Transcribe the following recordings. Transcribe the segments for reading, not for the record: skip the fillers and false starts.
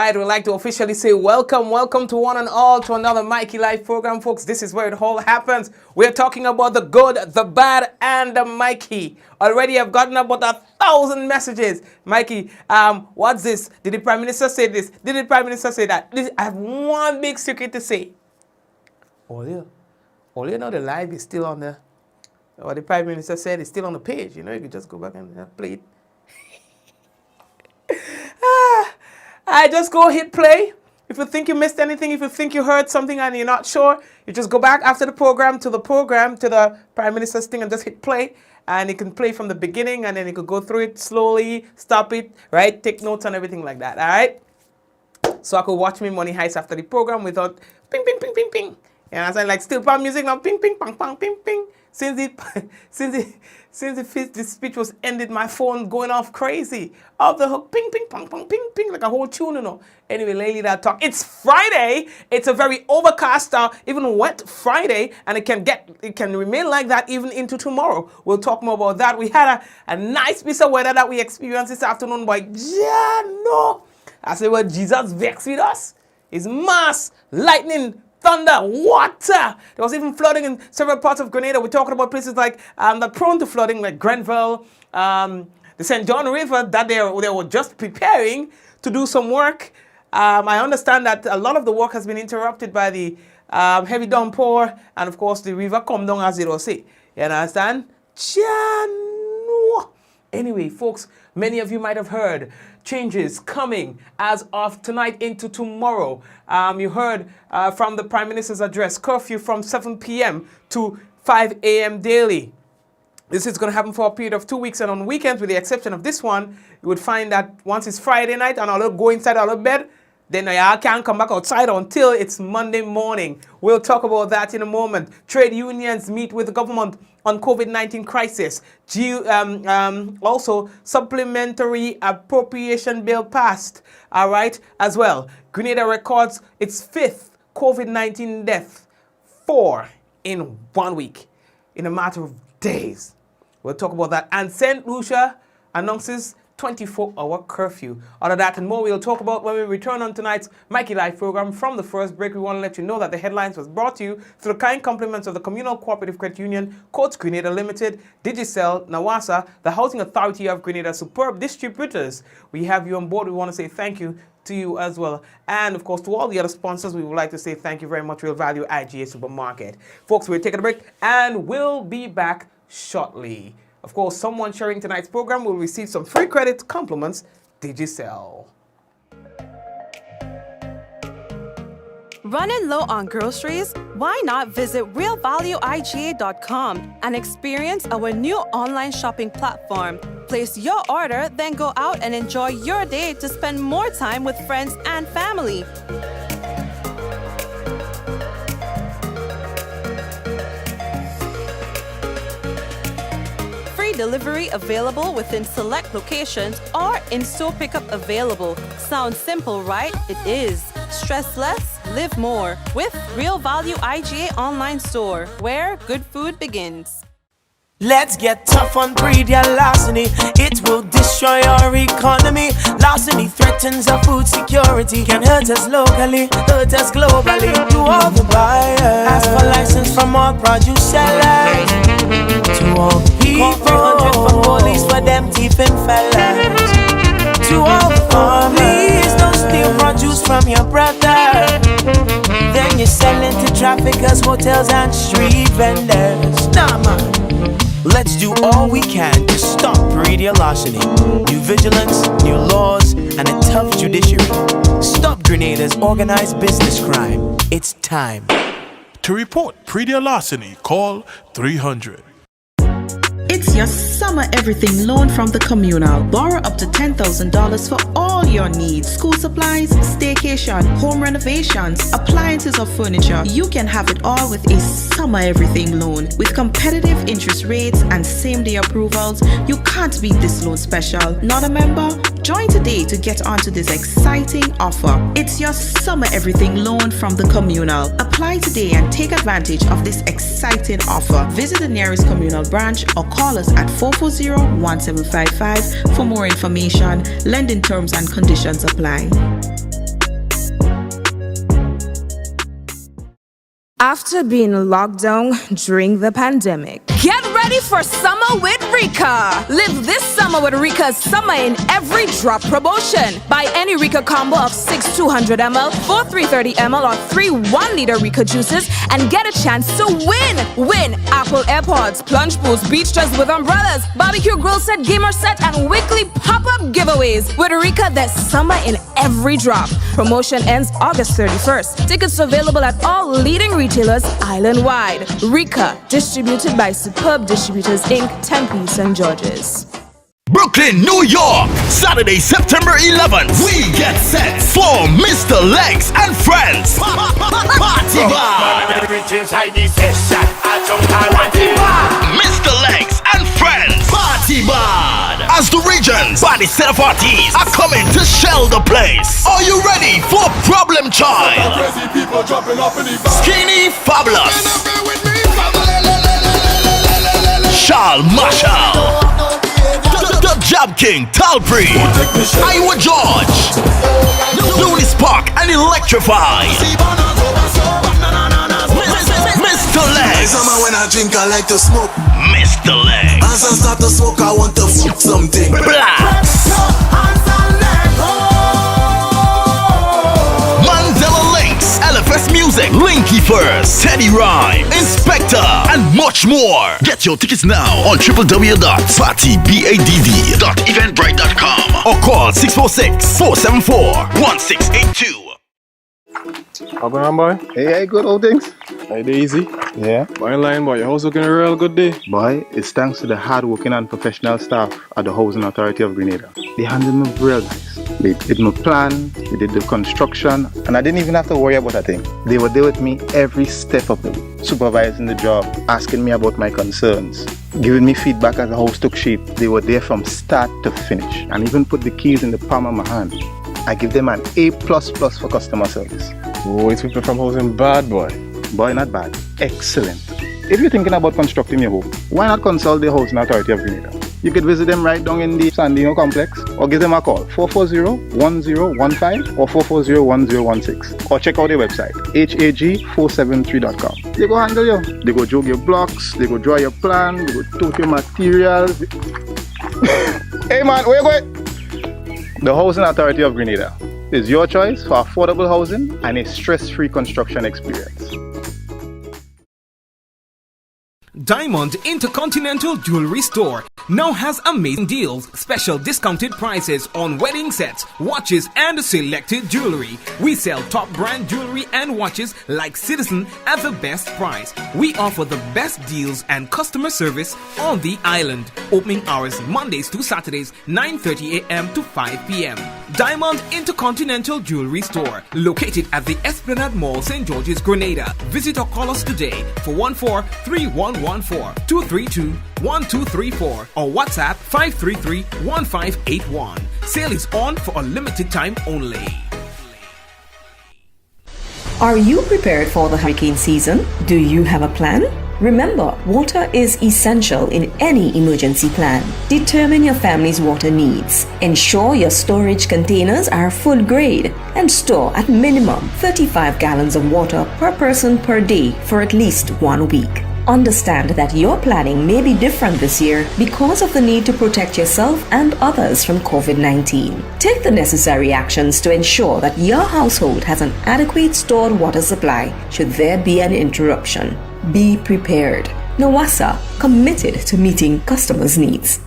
right, we'd like to officially say welcome to one and all to another Mikey Live program, folks. This is where it all happens. We're talking about the good, the bad, and the Mikey. Already I've gotten about 1,000 messages. Mikey, what's this? Did the Prime Minister say this? Did the Prime Minister say that? I have one big secret to say. All you know, the live is still on the, what the Prime Minister said is still on the page. You know, you can just go back and play it. I just go hit play. If you think you missed anything, if you think you heard something and you're not sure, you just go back after the program to the Prime Minister's thing and just hit play. And you can play from the beginning and then you could go through it slowly, stop it, right? Take notes and everything like that, all right? So I could watch me Money Heist after the program without ping, ping, ping, ping, ping. And I was like still palm music now, ping, ping, pang, pang, ping, ping. Since the speech was ended, my phone going off crazy. Off the hook, ping, ping, pang, pang, ping, ping, like a whole tune, you know. Anyway, lately that talk. It's Friday. It's a very overcast, even wet Friday, and it can remain like that even into tomorrow. We'll talk more about that. We had a nice piece of weather that we experienced this afternoon, but yeah, no. I say, well, Jesus vexed with us. It's mass lightning, thunder, water. There was even flooding in several parts of Grenada. We're talking about places like that prone to flooding, like Grenville, the St. John River, that they were just preparing to do some work. I understand that a lot of the work has been interrupted by the heavy downpour, and of course the river come down as it will say. You understand? Anyway, folks, many of you might have heard changes coming as of tonight into tomorrow. You heard from the Prime Minister's address, curfew from 7 p.m. to 5 a.m. daily. This is going to happen for a period of 2 weeks, and on weekends, with the exception of this one, you would find that once it's Friday night and I'll go inside our bed, then I can't come back outside until it's Monday morning. We'll talk about that in a moment. Trade unions meet with the government on COVID-19 crisis. Also, supplementary appropriation bill passed, all right, as well. Grenada records its 5th COVID-19 death, 4 in 1 week, in a matter of days. We'll talk about that. And St. Lucia announces 24-hour curfew. All of that and more we'll talk about when we return on tonight's Mikey Live program. From the first break, we want to let you know that the headlines was brought to you through the kind compliments of the Communal Cooperative Credit Union, Coats Grenada Limited, Digicel, Nawasa, the Housing Authority of Grenada, superb distributors. We have you on board. We want to say thank you to you as well. And of course, to all the other sponsors, we would like to say thank you very much. Real Value IGA Supermarket. Folks, we're taking a break and we'll be back shortly. Of course, someone sharing tonight's program will receive some free credit compliments. Digicel. Running low on groceries? Why not visit realvalueiga.com and experience our new online shopping platform? Place your order, then go out and enjoy your day to spend more time with friends and family. Delivery available within select locations or in-store pickup available. Sounds simple, right? It is. Stress less, live more with Real Value IGA online store, where good food begins. Let's get tough on predia larceny. It will destroy our economy. Larceny threatens our food security. Can hurt us locally, hurt us globally. To all the buyers, ask for license from all produce sellers. To all the people, 300 for police for them thieving fellas. To all the farmers, please don't steal produce from your brother. Then you're selling to traffickers, hotels and street vendors. Nah man, let's do all we can to stop predia larceny. New vigilance, new laws, and a tough judiciary. Stop Grenada's organized business crime. It's time. To report predia larceny, call 300. It's your summer everything loan from the Communal. Borrow up to $10,000 for all your needs. School supplies, staycation, home renovations, appliances or furniture. You can have it all with a summer everything loan. With competitive interest rates and same-day approvals, you can't beat this loan special. Not a member? Join today to get onto this exciting offer. It's your summer everything loan from the Communal. Apply today and take advantage of this exciting offer. Visit the nearest Communal branch or call us at 440-1755 for more information. Lending terms and conditions apply. after being locked down during the pandemic. Get ready for summer with Rika. Live this summer with Rika's Summer in Every Drop promotion. Buy any Rika combo of 6 200ml, 4 330ml, or 3 1-liter Rika juices and get a chance to win. Win Apple AirPods, plunge pools, beach dress with umbrellas, barbecue grill set, gamer set, and weekly pop-up giveaways. With Rika, there's summer in every drop. Promotion ends August 31st. Tickets available at all leading retailers island-wide. Rika, distributed by Superb Distributors Inc., Tempe, St. George's. Brooklyn, New York, Saturday, September 11th. We get set for Mr. Legs and Friends. Party bar. Mr. Legs and Friends. Party bar. As the region's body set of artists are coming to shell the place. Are you ready for Problem Child? Skinny Fabulous. Charles Marshall. The Jab King, Talpree, Iowa George, Looney Spark, and Electrify. Mr. Legs. When I drink, I like to smoke. Mr. Legs. As I start to smoke, I want to fuck something. Blacks. Mandela Links, LFS Music, Linky First, Teddy Rhyme, Inspector, and much more. Get your tickets now on www.partybad.eventbrite.com or call 646-474-1682. How going on, boy? Hey, good old things. Hey, easy. Yeah. Boy, line, boy. Your house looking a real good day. Boy, it's thanks to the hard-working and professional staff at the Housing Authority of Grenada. They handled me real nice. They did my plan, they did the construction, and I didn't even have to worry about a thing. They were there with me every step of the way, supervising the job, asking me about my concerns, giving me feedback as the house took shape. They were there from start to finish, and even put the keys in the palm of my hand. I give them an A++ for customer service. Oh, it's people from housing bad, boy. Boy, not bad. Excellent. If you're thinking about constructing your home, why not consult the Housing Authority of Grenada? You could visit them right down in the Sandino complex or give them a call 440-1015 or 440-1016 or check out their website hag473.com. They go handle you. They go jog your blocks, they go draw your plan, they go tote your materials. Hey man, where you going? The Housing Authority of Grenada is your choice for affordable housing and a stress-free construction experience. Diamond Intercontinental Jewelry Store now has amazing deals, special discounted prices on wedding sets, watches, and selected jewelry. We sell top brand jewelry and watches like Citizen at the best price. We offer the best deals and customer service on the island. Opening hours Mondays to Saturdays, 9:30 a.m. to 5 p.m. Diamond Intercontinental Jewelry Store, located at the Esplanade Mall, St. George's, Grenada. Visit or call us today for 14-3114-232-1234 or WhatsApp 533-1581. Sale is on for a limited time only. Are you prepared for the hurricane season? Do you have a plan? Remember, water is essential in any emergency plan. Determine your family's water needs. Ensure your storage containers are food grade and store at minimum 35 gallons of water per person per day for at least 1 week. Understand that your planning may be different this year because of the need to protect yourself and others from COVID-19. Take the necessary actions to ensure that your household has an adequate stored water supply should there be an interruption. Be prepared. NAWASA, committed to meeting customers' needs.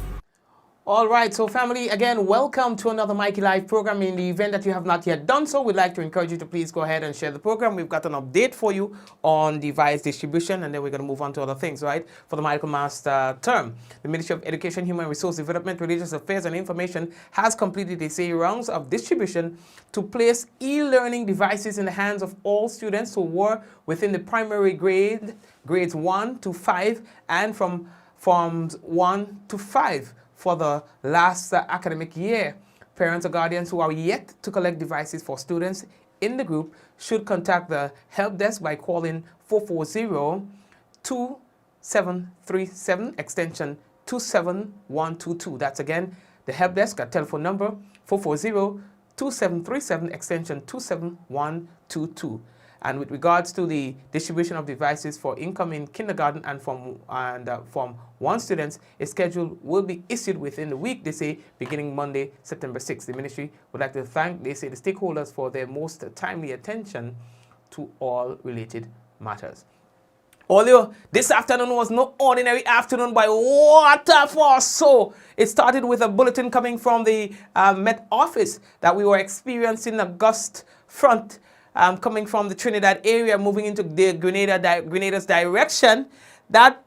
All right, so family, again, welcome to another Mikey Live program. In the event that you have not yet done so, we'd like to encourage you to please go ahead and share the program. We've got an update for you on device distribution, and then we're going to move on to other things, right? For the Michaelmas term, the Ministry of Education, Human Resource Development, Religious Affairs and Information has completed a series rounds of distribution to place e-learning devices in the hands of all students who were within the primary grades 1 to 5, and from forms 1 to 5. For the last academic year. Parents or guardians who are yet to collect devices for students in the group should contact the help desk by calling 440-2737 extension 27122. That's again the help desk at telephone number 440-2737 extension 27122. And with regards to the distribution of devices for incoming kindergarten and from one students, a schedule will be issued within the week, they say, beginning Monday, September 6th. The ministry would like to thank, they say, the stakeholders for their most timely attention to all related matters. Although this afternoon was no ordinary afternoon by water force, so it started with a bulletin coming from the Met Office that we were experiencing a gust front coming from the Trinidad area, moving into the Grenada's direction. That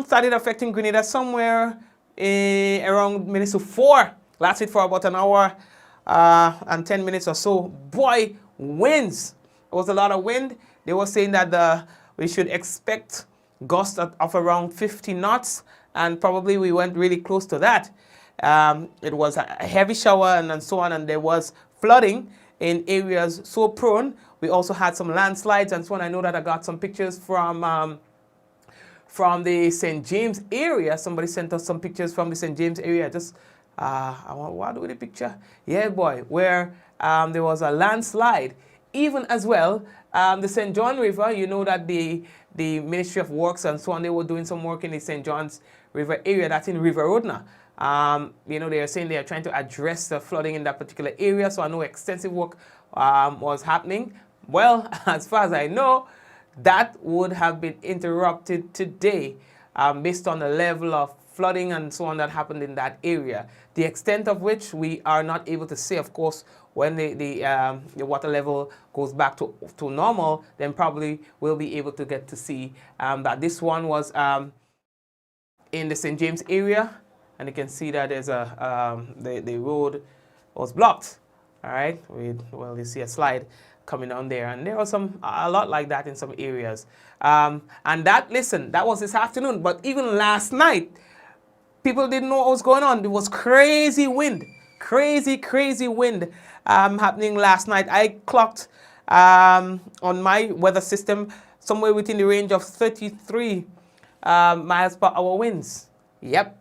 started affecting Grenada somewhere around minutes to 4. Lasted for about an hour and 10 minutes or so. Boy, winds. There was a lot of wind. They were saying that we should expect gusts of around 50 knots, and probably we went really close to that. It was a heavy shower and so on, and there was flooding in areas so prone. We also had some landslides and so on. I know that I got some pictures from the St. James area. Somebody sent us some pictures from the St. James area. Just, I want, what do the picture? Yeah, boy, where there was a landslide. Even as well, the St. John River, you know that the Ministry of Works and so on, they were doing some work in the St. John's River area. That's in River Rodna. You know, they are saying they are trying to address the flooding in that particular area. So I know extensive work was happening. Well, as far as I know, that would have been interrupted today based on the level of flooding and so on that happened in that area. The extent of which we are not able to say, of course. When the water level goes back to normal, then probably we'll be able to get to see that this one was in the St. James area, and you can see that there's the road was blocked. All right, well, you see a slide coming on there, and there was a lot like that in some areas. And that, listen, that was this afternoon, but even last night, people didn't know what was going on. There was crazy wind, crazy wind. Happening last night. I clocked on my weather system somewhere within the range of 33 miles per hour winds. Yep.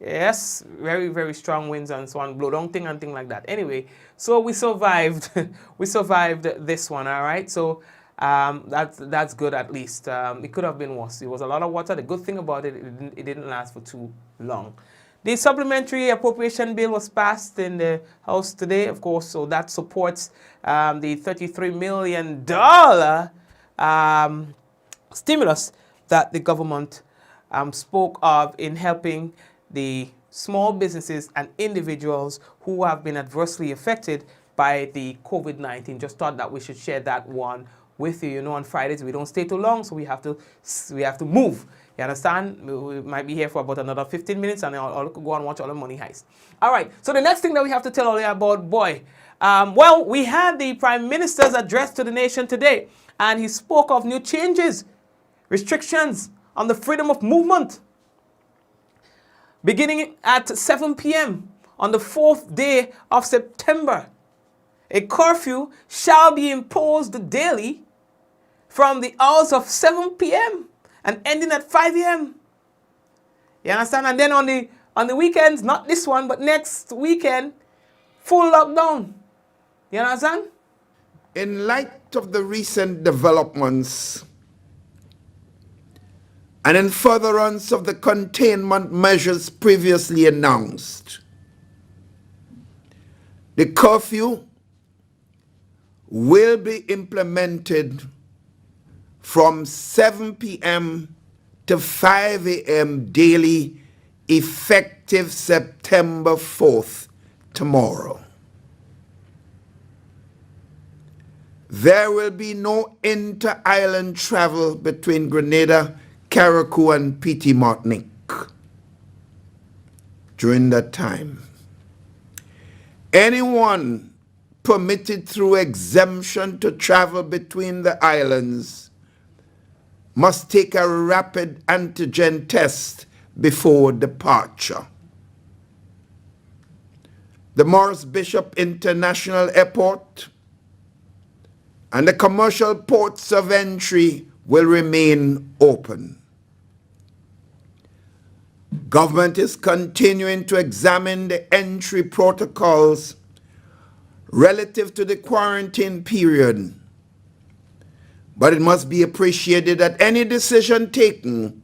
Yes, very strong winds and so on, blow down thing and thing like that. Anyway, so we survived. We survived this one. All right. So that's good at least. It could have been worse. It was a lot of water. The good thing about it, it didn't last for too long. The supplementary appropriation bill was passed in the House today, of course, so that supports the $33 million stimulus that the government spoke of in helping the small businesses and individuals who have been adversely affected by the COVID-19. Just thought that we should share that one with you. You know, on Fridays we don't stay too long, so we have to move. You understand? We might be here for about another 15 minutes, and I'll go and watch all the Money Heist. All right, so the next thing that we have to tell you about, boy, well, we had the Prime Minister's address to the nation today, and he spoke of new changes, restrictions on the freedom of movement. Beginning at 7 p.m. on the 4th day of September, a curfew shall be imposed daily from the hours of 7 p.m. and ending at 5 a.m. You understand? And then on the weekends, not this one, but next weekend, full lockdown. You understand? In light of the recent developments and in furtherance of the containment measures previously announced, the curfew will be implemented from 7 p.m. to 5 a.m. daily, effective September 4th, tomorrow. There will be no inter-island travel between Grenada, Carriacou, and Petit Martinique during that time. Anyone permitted through exemption to travel between the islands must take a rapid antigen test before departure. The Morris Bishop International Airport and the commercial ports of entry will remain open. Government is continuing to examine the entry protocols relative to the quarantine period. But it must be appreciated that any decision taken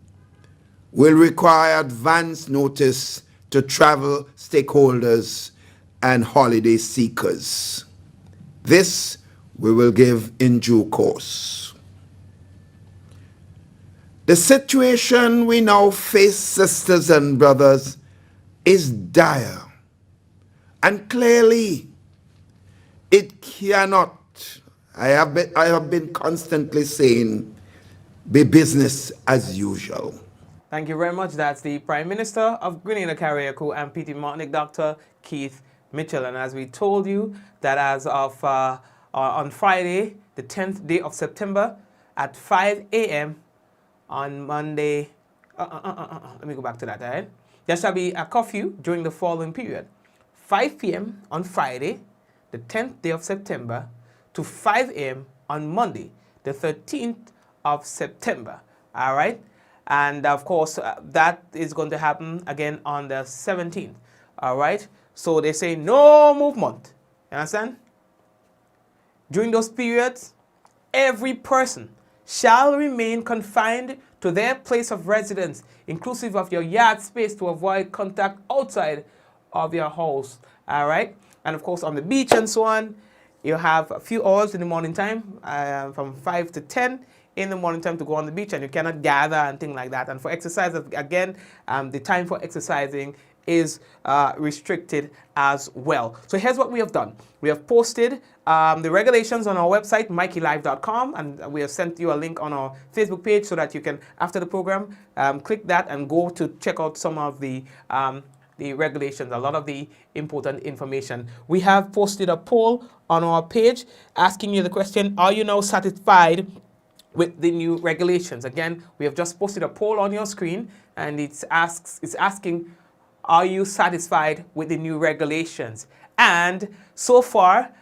will require advance notice to travel stakeholders and holiday seekers. This we will give in due course. The situation we now face, sisters and brothers, is dire. And clearly, it cannot, I have been constantly saying, be business as usual. Thank you very much. That's the Prime Minister of Grenada Carriacou and PT Martinique, Dr. Keith Mitchell. And as we told you, that as of on Friday, the 10th day of September, at 5 a.m. on Monday, let me go back to that, all right? There shall be a curfew during the following period. 5 p.m. on Friday, the 10th day of September, to 5 a.m. on Monday, the 13th of September, all right? And of course, that is going to happen again on the 17th, all right? So they say no movement, you understand? During those periods, every person shall remain confined to their place of residence, inclusive of your yard space, to avoid contact outside of your house, all right? And of course, on the beach and so on, you have a few hours in the morning time, from 5 to 10 in the morning time to go on the beach, and you cannot gather and things like that. And for exercise, again, the time for exercising is restricted as well. So here's what we have done. We have posted the regulations on our website, mikeylive.com, and we have sent you a link on our Facebook page so that you can, after the program, click that and go to check out some of the regulations, a lot of the important information. We have posted a poll on our page asking you the question, are you now satisfied with the new regulations? Again, we have just posted a poll on your screen, and it's asking, are you satisfied with the new regulations? And so far,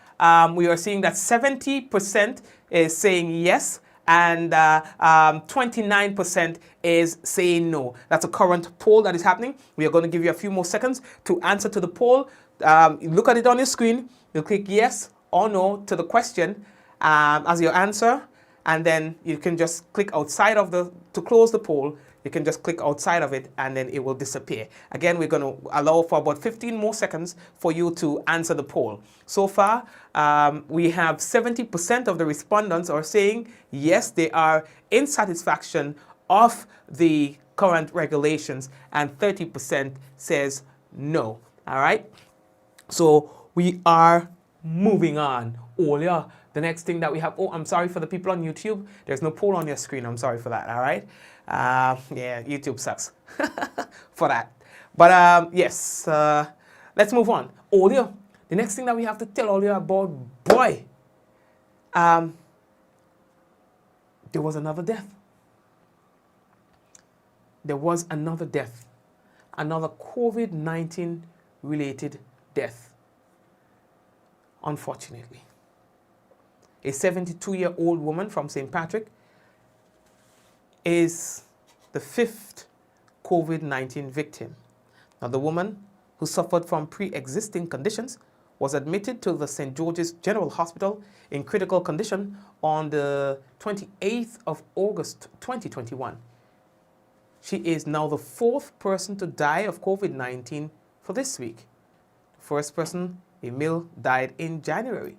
we are seeing that 70% is saying yes, and 29% is saying no. That's a current poll that is happening. We are going to give you a few more seconds to answer to the poll. Look at it on your screen. You'll click yes or no to the question as your answer, and then you can just click outside of to close the poll. You can just click outside of it, and then it will disappear. Again, we're going to allow for about 15 more seconds for you to answer the poll. So far, we have 70% of the respondents are saying yes, they are in satisfaction of the current regulations, and 30% says no. All right? So we are moving on. Oh, yeah. The next thing that we have, I'm sorry for the people on YouTube. There's no poll on your screen. I'm sorry for that, all right? Yeah, YouTube sucks for that. But yes, let's move on. Audio. The next thing that we have to tell all you about, boy, there was another death. There was another death. Another COVID-19 related death, unfortunately. A 72-year-old woman from St. Patrick is the 5th COVID-19 victim. Now, the woman, who suffered from pre-existing conditions, was admitted to the St. George's General Hospital in critical condition on the 28th of August 2021. She is now the 4th person to die of COVID-19 for this week. The first person, a male, died in January.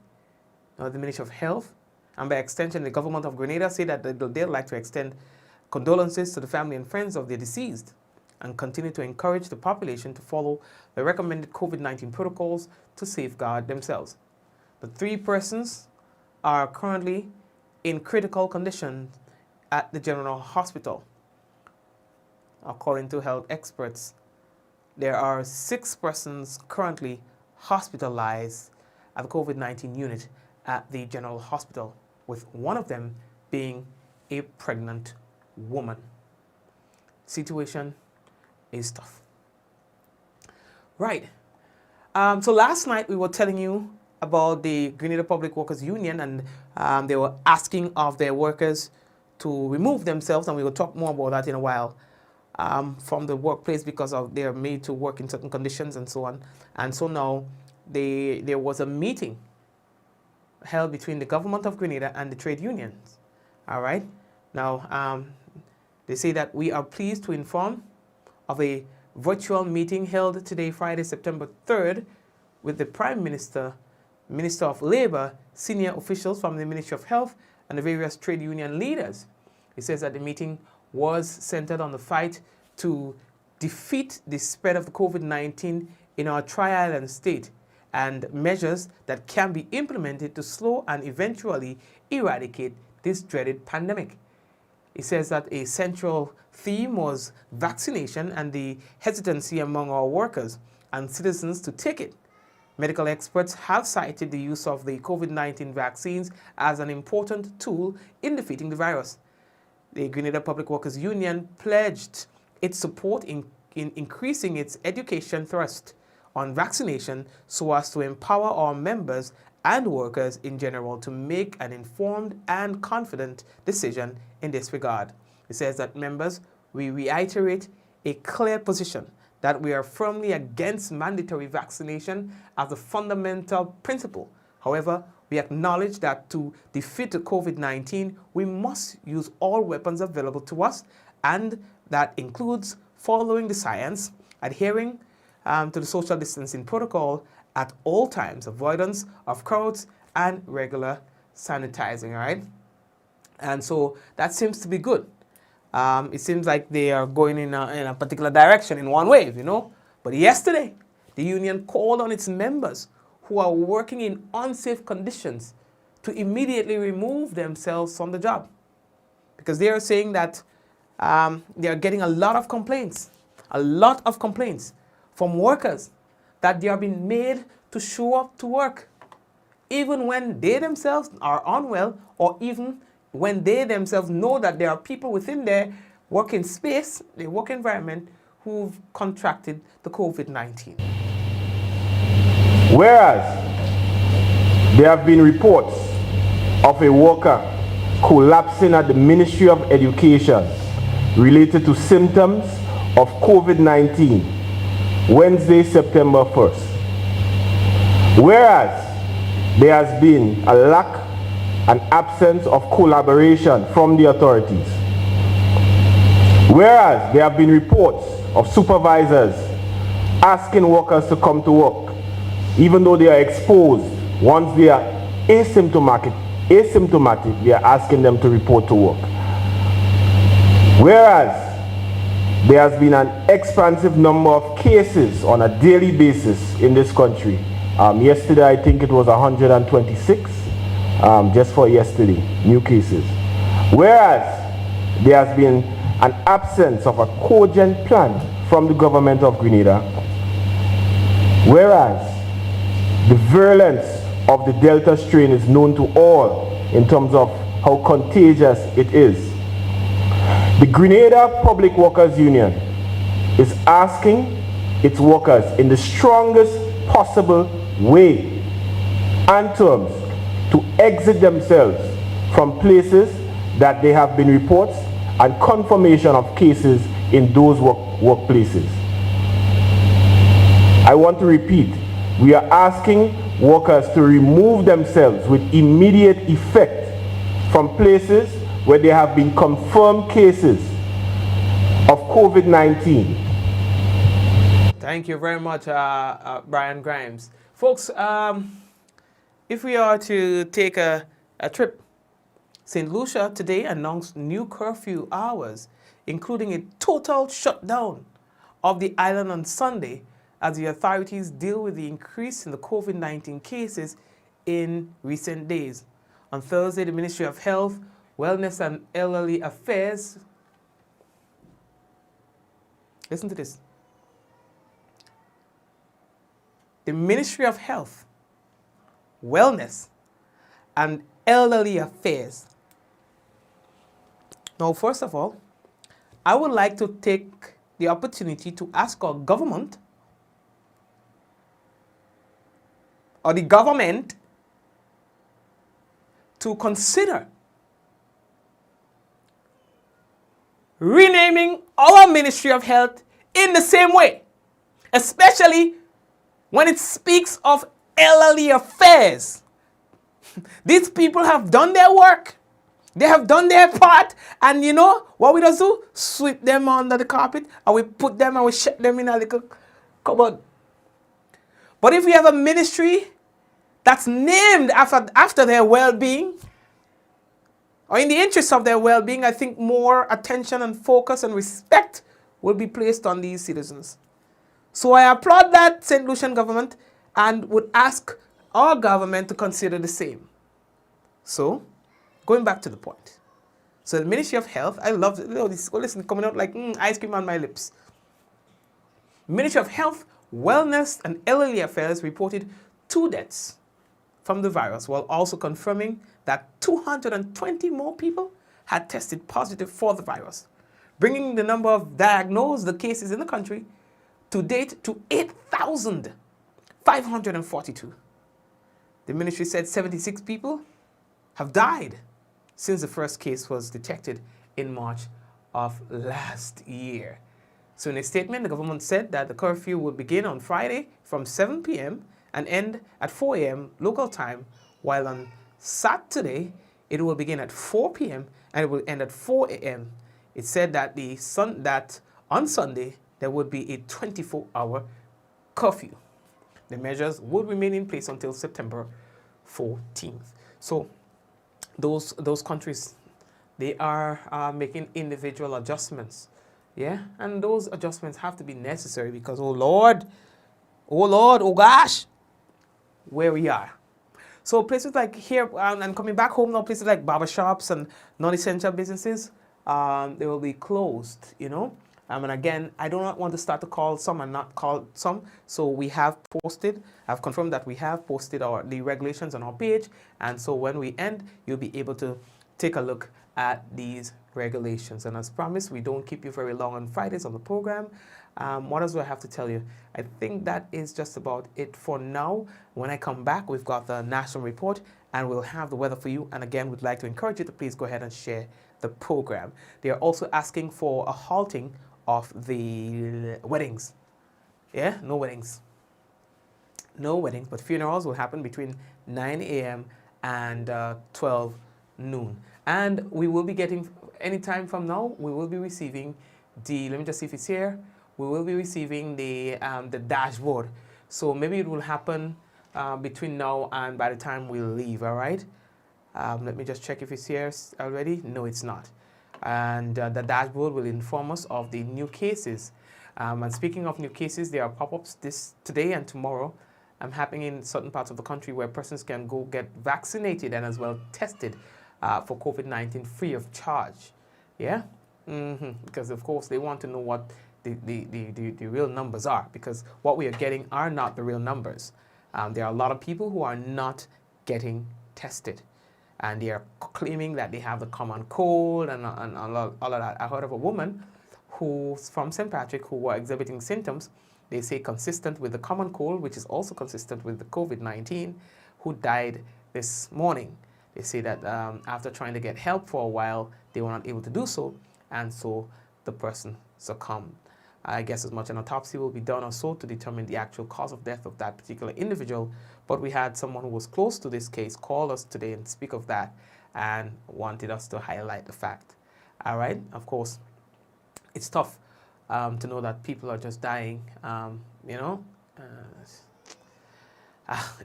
Now, the Ministry of Health, and by extension the government of Grenada, say that they'd like to extend condolences to the family and friends of the deceased and continue to encourage the population to follow the recommended COVID-19 protocols to safeguard themselves. The 3 persons are currently in critical condition at the General Hospital. According to health experts, there are 6 persons currently hospitalized at the COVID-19 unit at the General Hospital, with one of them being a pregnant woman. Situation is tough. Right. So last night we were telling you about the Grenada Public Workers Union, and they were asking of their workers to remove themselves, and we will talk more about that in a while, from the workplace because they are made to work in certain conditions and so on. And so now there was a meeting held between the government of Grenada and the trade unions. All right. Now, they say that we are pleased to inform of a virtual meeting held today, Friday, September 3rd, with the Prime Minister, Minister of Labor, senior officials from the Ministry of Health, and the various trade union leaders. It says that the meeting was centered on the fight to defeat the spread of the COVID-19 in our Tri-Island state and measures that can be implemented to slow and eventually eradicate this dreaded pandemic. It says that a central theme was vaccination and the hesitancy among our workers and citizens to take it. Medical experts have cited the use of the COVID-19 vaccines as an important tool in defeating the virus. The Grenada Public Workers Union pledged its support in increasing its education thrust on vaccination so as to empower our members and workers in general to make an informed and confident decision in this regard. It says that members, we reiterate a clear position that we are firmly against mandatory vaccination as a fundamental principle. However, we acknowledge that to defeat the COVID-19, we must use all weapons available to us, and that includes following the science, adhering to the social distancing protocol at all times, avoidance of crowds, and regular sanitizing, right? And so that seems to be good. It seems like they are going in a particular direction in one wave, you know. But yesterday, the union called on its members who are working in unsafe conditions to immediately remove themselves from the job, because they are saying that they are getting a lot of complaints from workers that they are being made to show up to work, even when they themselves are unwell, or even when they themselves know that there are people within their working space, their work environment, who've contracted the COVID-19. Whereas there have been reports of a worker collapsing at the Ministry of Education related to symptoms of COVID-19, Wednesday, September 1st. Whereas there has been a lack and absence of collaboration from the authorities. Whereas there have been reports of supervisors asking workers to come to work, even though they are exposed. Once they are asymptomatic, they are asking them to report to work. Whereas there has been an expansive number of cases on a daily basis in this country. Yesterday, I think it was 126, just for yesterday, new cases. Whereas there has been an absence of a cogent plan from the government of Grenada. Whereas the virulence of the Delta strain is known to all in terms of how contagious it is. The Grenada Public Workers Union is asking its workers in the strongest possible way and terms to exit themselves from places that there have been reports and confirmation of cases in those workplaces. I want to repeat, we are asking workers to remove themselves with immediate effect from places where there have been confirmed cases of COVID-19. Thank you very much, Brian Grimes. Folks, if we are to take a trip, St. Lucia today announced new curfew hours, including a total shutdown of the island on Sunday as the authorities deal with the increase in the COVID-19 cases in recent days. On Thursday, the Ministry of Health, Wellness and Elderly Affairs, listen to this. The Ministry of Health, Wellness and Elderly Affairs. Now, first of all, I would like to take the opportunity to ask our government, or the government, to consider renaming our Ministry of Health in the same way, especially when it speaks of elderly affairs. These people have done their work. They have done their part. And you know what we just do? Sweep them under the carpet and we put them and we shut them in a little cupboard. But if we have a ministry that's named after their well-being, or in the interest of their well-being, I think more attention and focus and respect will be placed on these citizens. So I applaud that St. Lucian government and would ask our government to consider the same. So, going back to the point. So the Ministry of Health, I love this, listen, coming out like ice cream on my lips. Ministry of Health, Wellness and Elderly Affairs reported 2 deaths from the virus, while also confirming that 220 more people had tested positive for the virus, bringing the number of diagnosed cases in the country to date to 8,542. The ministry said 76 people have died since the first case was detected in March of last year. So in a statement, the government said that the curfew will begin on Friday from 7 p.m. and end at 4 a.m. local time, while on Saturday it will begin at 4 p.m. and it will end at 4 a.m. It said that on Sunday there would be a 24-hour curfew. The measures would remain in place until September 14th. So those countries, they are making individual adjustments. Yeah, and those adjustments have to be necessary because, oh Lord, oh gosh, where we are. So places like here, and coming back home now, places like barbershops and non-essential businesses, they will be closed, you know. And again, I do not want to start to call some and not call some. So we have posted, I've confirmed that we have posted the regulations on our page. And so when we end, you'll be able to take a look at these regulations. And as promised, we don't keep you very long on Fridays on the program. What else do I have to tell you? I think that is just about it for now. When I come back, we've got the national report and we'll have the weather for you. And again, we'd like to encourage you to please go ahead and share the program. They are also asking for a halting of the weddings. Yeah, no weddings. No weddings, but funerals will happen between 9 a.m. and 12 noon. And we will be getting, anytime from now, we will be receiving let me just see if it's here. We will be receiving the dashboard. So maybe it will happen between now and by the time we leave, all right? Let me just check if it's here already. No, it's not. And the dashboard will inform us of the new cases. And speaking of new cases, there are pop-ups today and tomorrow happening in certain parts of the country where persons can go get vaccinated and as well tested for COVID-19 free of charge. Yeah? Because of course they want to know what the real numbers are, because what we are getting are not the real numbers. There are a lot of people who are not getting tested. And they are claiming that they have the common cold and all of that. I heard of a woman who's from St. Patrick who were exhibiting symptoms, they say consistent with the common cold, which is also consistent with the COVID-19, who died this morning. They say that after trying to get help for a while, they were not able to do so, and so the person succumbed. I guess as much an autopsy will be done or so to determine the actual cause of death of that particular individual. But we had someone who was close to this case call us today and speak of that and wanted us to highlight the fact. All right, of course, it's tough to know that people are just dying, you know.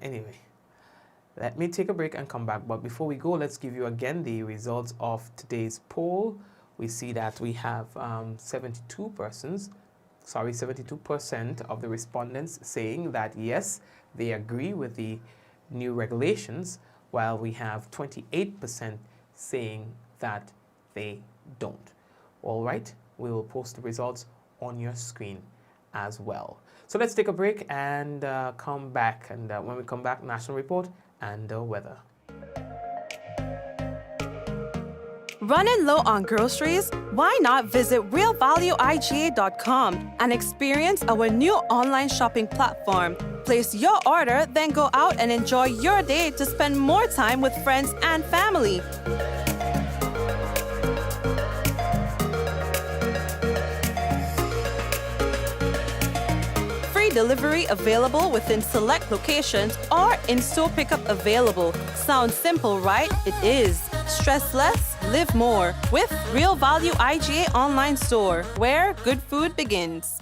Anyway, let me take a break and come back. But before we go, let's give you again the results of today's poll. We see that we have 72% of the respondents saying that yes, they agree with the new regulations, while we have 28% saying that they don't. All right, we will post the results on your screen as well. So let's take a break and come back. And when we come back, national report and the weather. Running low on groceries? Why not visit realvalueiga.com and experience our new online shopping platform? Place your order, then go out and enjoy your day to spend more time with friends and family. Free delivery available within select locations or in-store pickup available. Sounds simple, right? It is. Stress less, live more with Real Value IGA online store, where good food begins.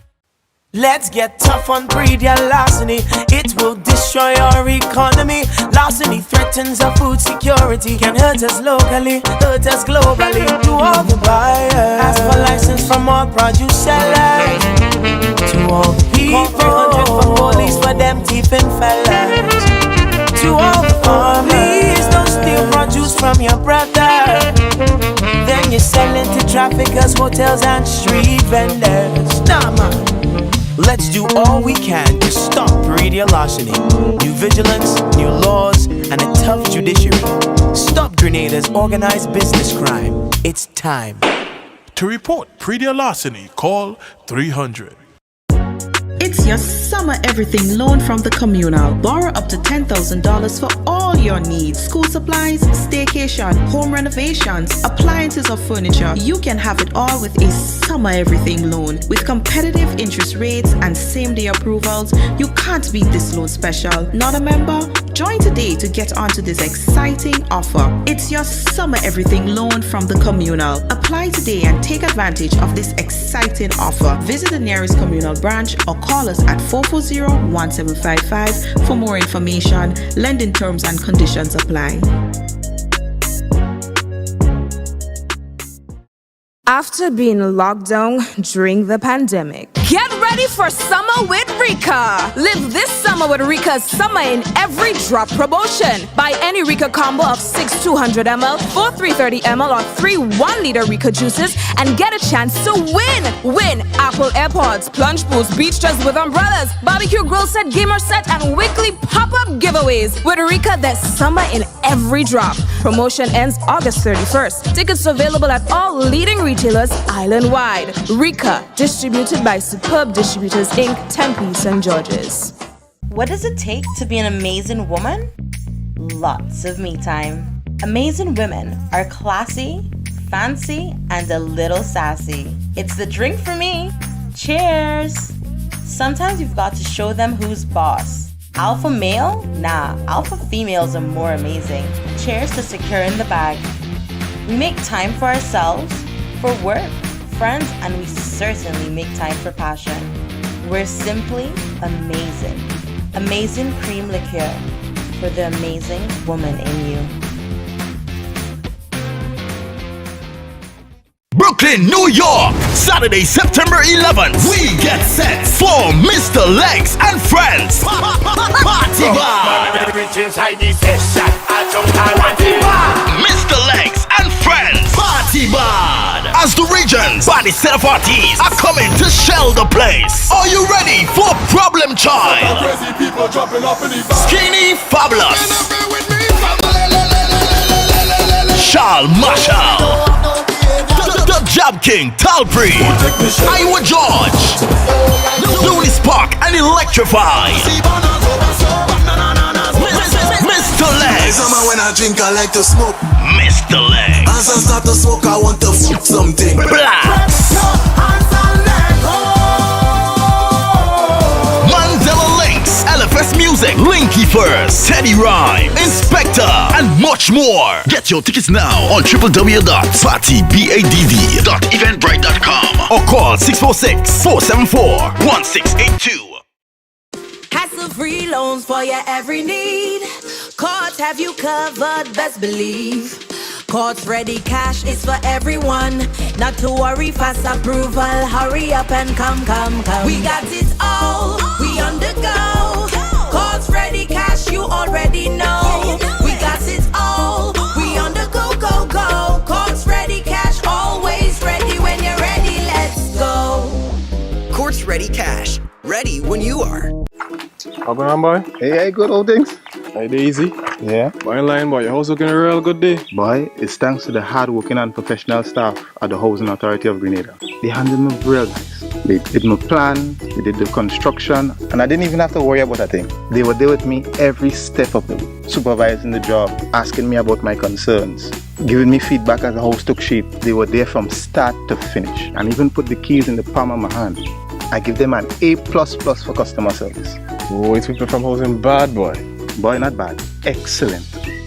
Let's get tough on predia larceny. It will destroy our economy. Larceny threatens our food security. Can hurt us locally, hurt us globally. To all the buyers, ask for license from all produce sellers. To all the people, 300 for police for them thieving fellas. To all the armies, don't steal produce from your brother. Then you're selling to traffickers, hotels and street vendors. Nah, man. Let's do all we can to stop predia larceny. New vigilance, new laws, and a tough judiciary. Stop Grenada's organized business crime. It's time. To report predia larceny, call 300. It's your summer everything loan from the communal. Borrow up to $10,000 for all your needs. School supplies, staycation, home renovations, appliances or furniture. You can have it all with a summer everything loan. With competitive interest rates and same-day approvals, you can't beat this loan special. Not a member? Join today to get onto this exciting offer. It's your summer everything loan from the communal. Apply today and take advantage of this exciting offer. Visit the nearest communal branch or call us at 440-1755 for more information. Lending terms and conditions apply. After being locked down during the pandemic, get ready for summer with Rika. Live this summer with Rika's Summer in Every Drop promotion. Buy any Rika combo of 6 200ml, 4 330ml, or 3 1-liter Rika juices and get a chance to win. Win Apple AirPods, plunge pools, beach dress with umbrellas, barbecue grill set, gamer set, and weekly pop-up giveaways. With Rika, there's summer in every drop. Promotion ends August 31st. Tickets available at all leading retailers island-wide. Rika, distributed by Superb Distributors Inc., Tempe, St. George's. What does it take to be an amazing woman? Lots of me time. Amazing women are classy, fancy, and a little sassy. It's the drink for me. Cheers! Sometimes you've got to show them who's boss. Alpha male? Nah, alpha females are more amazing. Cheers to securing the bag. We make time for ourselves, for work, friends, and we certainly make time for passion. We're simply amazing. Amazing cream liqueur for the amazing woman in you. Brooklyn, New York, Saturday, September 11th. We get set for Mr. Legs and Friends. Party Bar. Mr. Legs and Friends. Party Bar. As the region's body set of artists are coming to shell the place. Are you ready for Problem Child? Skinny Fabulous. Charles Marshall. The Jab King, Talpree, Iowa George, Looney Spark, and Electrify. Mr. Legs. When I drink, I like to smoke. Mr. Legs. As I start to smoke, I want to f something. Blacks. Mandela Links, LFS Music, Linky First, Teddy Rhyme, Inspector, and much more. Get your tickets now on www.partybadv.eventbrite.com or call 646-474-1682. Hassle-free loans for your every need. Cards have you covered, best believe. Cards ready, cash is for everyone. Not to worry, fast approval. Hurry up and come. We got it all, we on the go. Cards ready, cash you already know. We got it all, we on the go. Cards ready, cash always ready. When you're ready, let's go. Cards ready, cash ready when you are. How going on, boy? Hey, good old things. Hey, easy. Yeah. Boy, in line, boy. Your house looking a real good day. Boy, it's thanks to the hard-working and professional staff at the Housing Authority of Grenada. They handled me real nice. They did my plan, they did the construction, and I didn't even have to worry about a thing. They were there with me every step of the way, supervising the job, asking me about my concerns, giving me feedback as the house took shape. They were there from start to finish, and even put the keys in the palm of my hand. I give them an A++ for customer service. Oh, it's people from housing bad, boy. Boy, not bad. Excellent.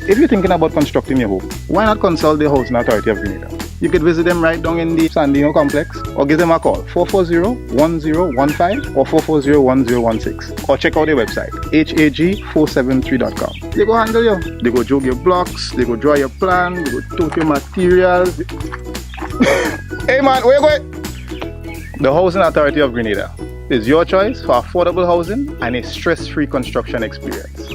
If you're thinking about constructing your home, why not consult the Housing Authority of Grenada? You could visit them right down in the Sandino complex or give them a call 440-1015 or 440-1016 or check out their website hag473.com. They go handle you. They go jog your blocks, they go draw your plan, they go tote your materials. Hey man, where you going? The Housing Authority of Grenada is your choice for affordable housing and a stress-free construction experience.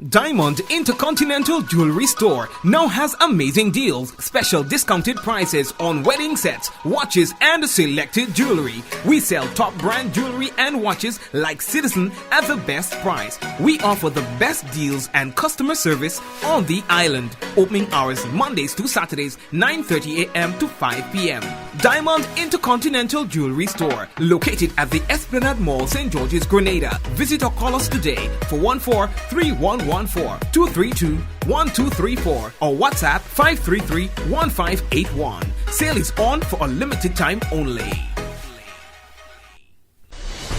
Diamond Intercontinental Jewelry Store now has amazing deals, special discounted prices on wedding sets, watches and selected jewelry. We sell top brand jewelry and watches like Citizen at the best price. We offer the best deals and customer service on the island. Opening hours Mondays to Saturdays 9:30 a.m. to 5 p.m. Diamond Intercontinental Jewelry Store, located at the Esplanade Mall, St. George's, Grenada. Visit or call us today for 143114-232-1234 or WhatsApp 533-1581. Sale is on for a limited time only.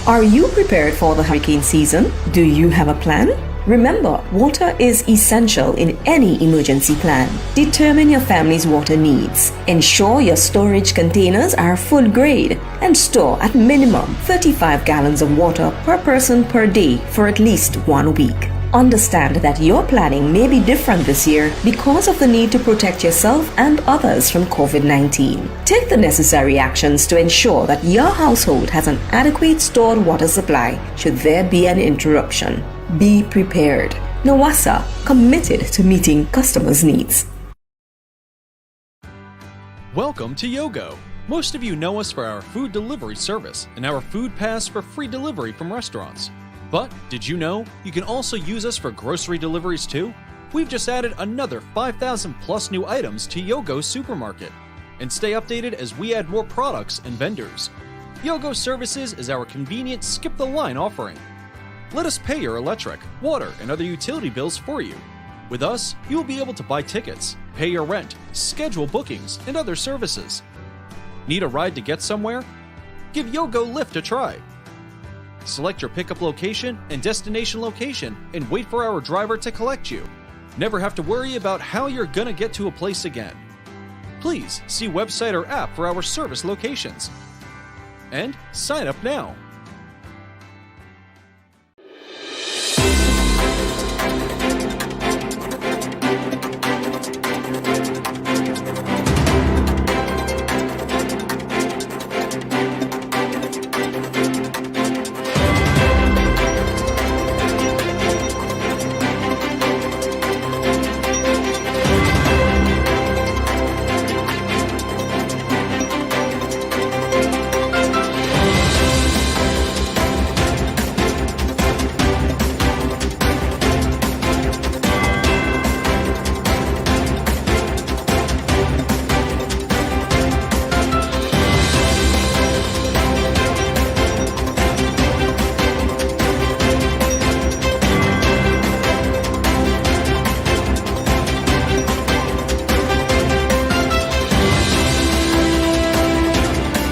Are you prepared for the hurricane season? Do you have a plan? Remember, water is essential in any emergency plan. Determine your family's water needs. Ensure your storage containers are full grade and store at minimum 35 gallons of water per person per day for at least 1 week. Understand that your planning may be different this year because of the need to protect yourself and others from COVID-19. Take the necessary actions to ensure that your household has an adequate stored water supply should there be an interruption. Be prepared. NOWASA, committed to meeting customers' needs. Welcome to Yogo. Most of you know us for our food delivery service and our food pass for free delivery from restaurants. But did you know you can also use us for grocery deliveries too? We've just added another 5,000 plus new items to Yogo Supermarket. And stay updated as we add more products and vendors. Yogo Services is our convenient skip the line offering. Let us pay your electric, water, and other utility bills for you. With us, you will be able to buy tickets, pay your rent, schedule bookings, and other services. Need a ride to get somewhere? Give Yogo Lyft a try. Select your pickup location and destination location and wait for our driver to collect you. Never have to worry about how you're gonna get to a place again. Please see website or app for our service locations. And sign up now.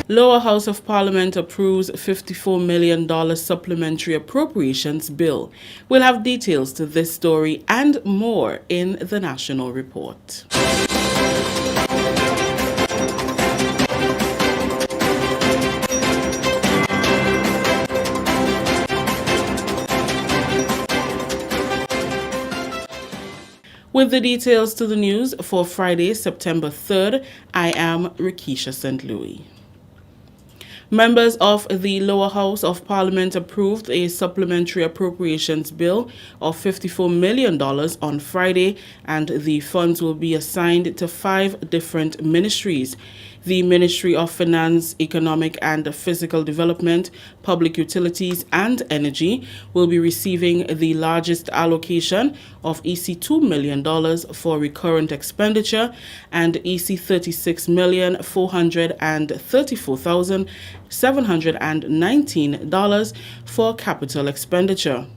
Lower House of Parliament approves $54 million supplementary appropriations bill. We'll have details to this story and more in the National Report. With the details to the news for Friday, September 3rd, I am Rikisha St. Louis. Members of the Lower House of Parliament approved a supplementary appropriations bill of $54 million on Friday, and the funds will be assigned to 5 different ministries. The Ministry of Finance, Economic and Physical Development, Public Utilities and Energy will be receiving the largest allocation of $2 million for recurrent expenditure and $36,434,719 for capital expenditure.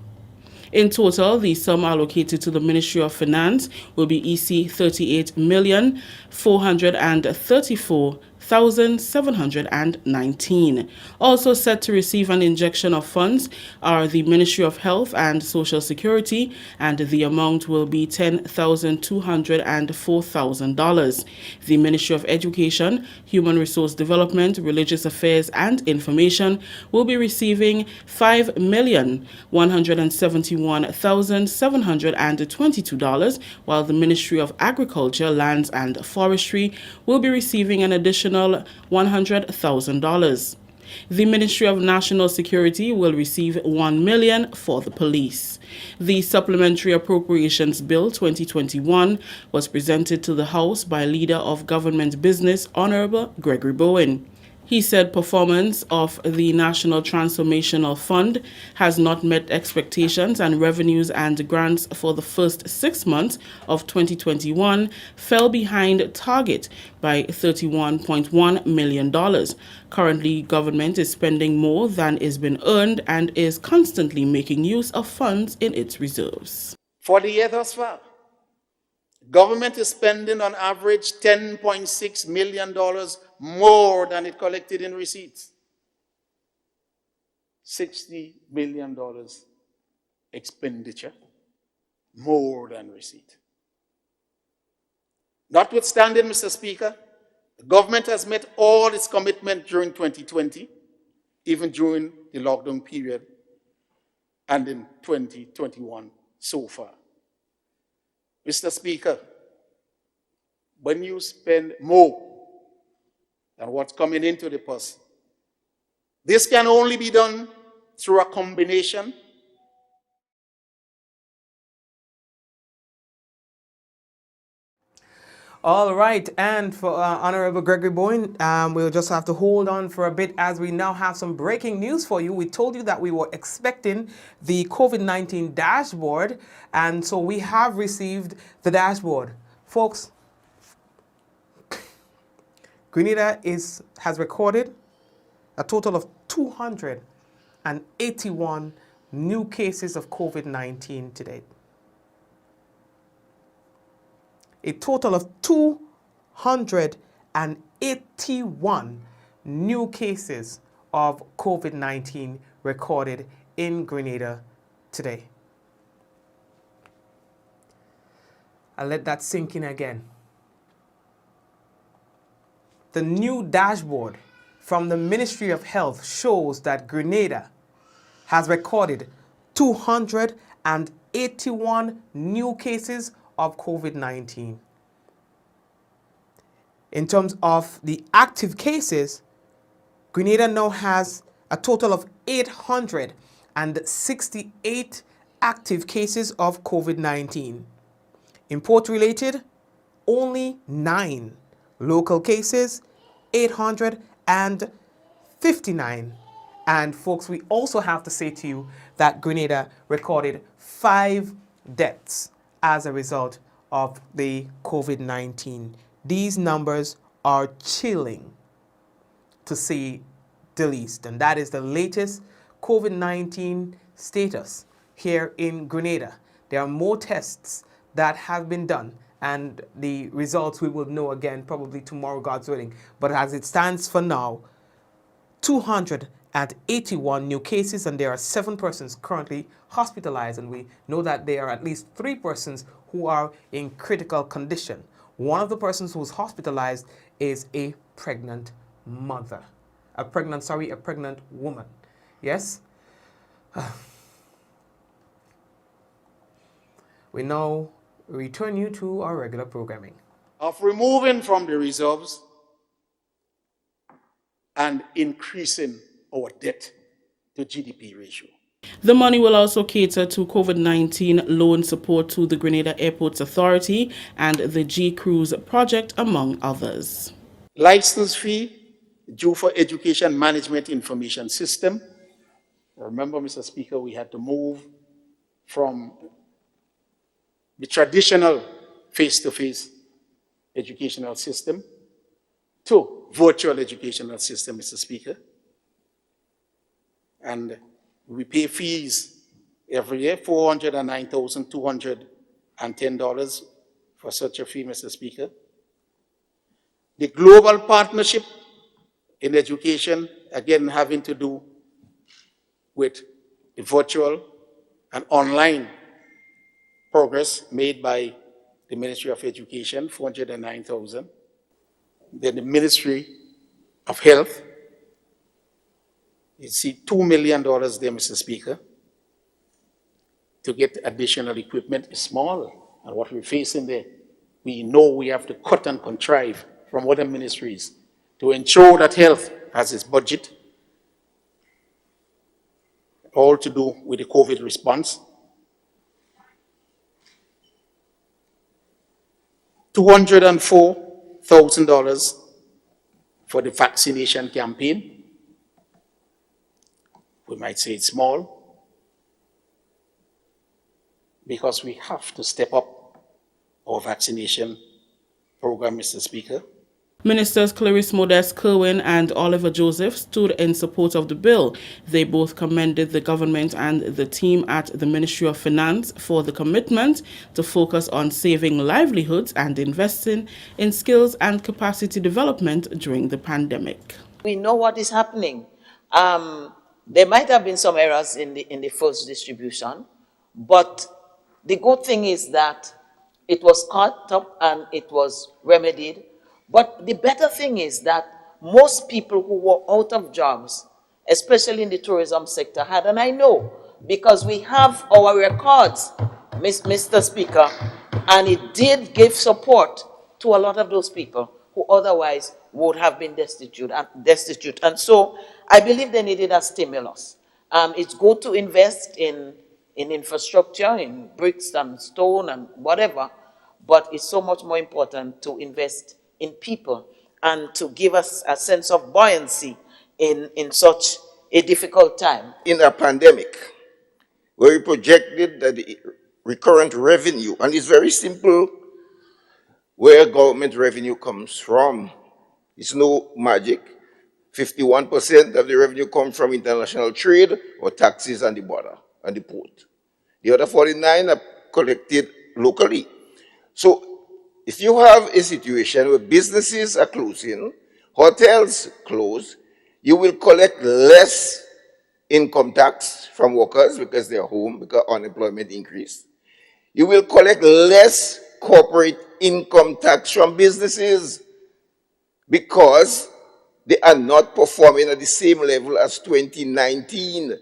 In total, the sum allocated to the Ministry of Finance will be $38,434,719 $1,719. Also set to receive an injection of funds are the Ministry of Health and Social Security, and the amount will be $10,204,000. The Ministry of Education, Human Resource Development, Religious Affairs and Information will be receiving $5,171,722, while the Ministry of Agriculture, Lands and Forestry will be receiving an additional $100,000. The Ministry of National Security will receive $1 million for the police. The Supplementary Appropriations Bill 2021 was presented to the House by Leader of Government Business, Honorable Gregory Bowen. He said performance of the National Transformational Fund has not met expectations, and revenues and grants for the first 6 months of 2021 fell behind target by $31.1 million. Currently, government is spending more than is being earned and is constantly making use of funds in its reserves. For the year thus far, government is spending on average $10.6 million more than it collected in receipts. $60 million expenditure more than receipt. Notwithstanding, Mr. Speaker, the government has met all its commitments during 2020, even during the lockdown period, and in 2021 so far. Mr. Speaker, when you spend more than what's coming into the purse, this can only be done through a combination All right, and for Honorable Gregory Bowen, we'll just have to hold on for a bit as we now have some breaking news for you. We told you that we were expecting the COVID-19 dashboard, and so we have received the dashboard. Folks, Grenada has recorded a total of 281 new cases of COVID-19 to date. A total of 281 new cases of COVID-19 recorded in Grenada today. I'll let that sink in again. The new dashboard from the Ministry of Health shows that Grenada has recorded 281 new cases of COVID-19. In terms of the active cases, Grenada now has a total of 868 active cases of COVID-19. Import-related, only 9. Local cases, 859. And folks, we also have to say to you that Grenada recorded 5 deaths as a result of the COVID-19. These numbers are chilling, to say the least. And that is the latest COVID-19 status here in Grenada. There are more tests that have been done, and the results we will know again probably tomorrow, God's willing. But as it stands for now, 281 new cases, and there are 7 persons currently hospitalized, and we know that there are at least 3 persons who are in critical condition. One of the persons who's hospitalized is a pregnant mother. A pregnant woman. Yes? We now return you to our regular programming. Of removing from the reserves and increasing our debt to GDP ratio. The money will also cater to COVID-19 loan support to the Grenada Airports Authority and the G-Cruise project, among others. License fee due for Education Management Information System. Remember, Mr. Speaker, we had to move from the traditional face-to-face educational system to virtual educational system, Mr. Speaker. And we pay fees every year, $409,210 for such a fee, Mr. Speaker. The global partnership in education, again having to do with the virtual and online progress made by the Ministry of Education, 409,000. Then the Ministry of Health, you see $2 million there, Mr. Speaker, to get additional equipment is small. And what we're facing there, we know we have to cut and contrive from other ministries to ensure that health has its budget, all to do with the COVID response. $204,000 for the vaccination campaign. We might say it's small because we have to step up our vaccination program, Mr. Speaker. Ministers Clarice Modest Kerwin and Oliver Joseph stood in support of the bill. They both commended the government and the team at the Ministry of Finance for the commitment to focus on saving livelihoods and investing in skills and capacity development during the pandemic. We know what is happening. There might have been some errors in the first distribution, but the good thing is that it was caught up and it was remedied. But the better thing is that most people who were out of jobs, especially in the tourism sector, had, and I know, because we have our records, Mr. Speaker, and it did give support to a lot of those people who otherwise would have been destitute. And so I believe they needed a stimulus. It's good to invest in infrastructure, in bricks and stone and whatever, but it's so much more important to invest in people and to give us a sense of buoyancy in such a difficult time. In a pandemic, where we projected that the recurrent revenue, and it's very simple where government revenue comes from. It's no magic. 51% of the revenue comes from international trade or taxes on the border and the port. The other 49% are collected locally. So if you have a situation where businesses are closing, hotels close, you will collect less income tax from workers because they're home, because unemployment increased. You will collect less corporate income tax from businesses because they are not performing at the same level as 2019.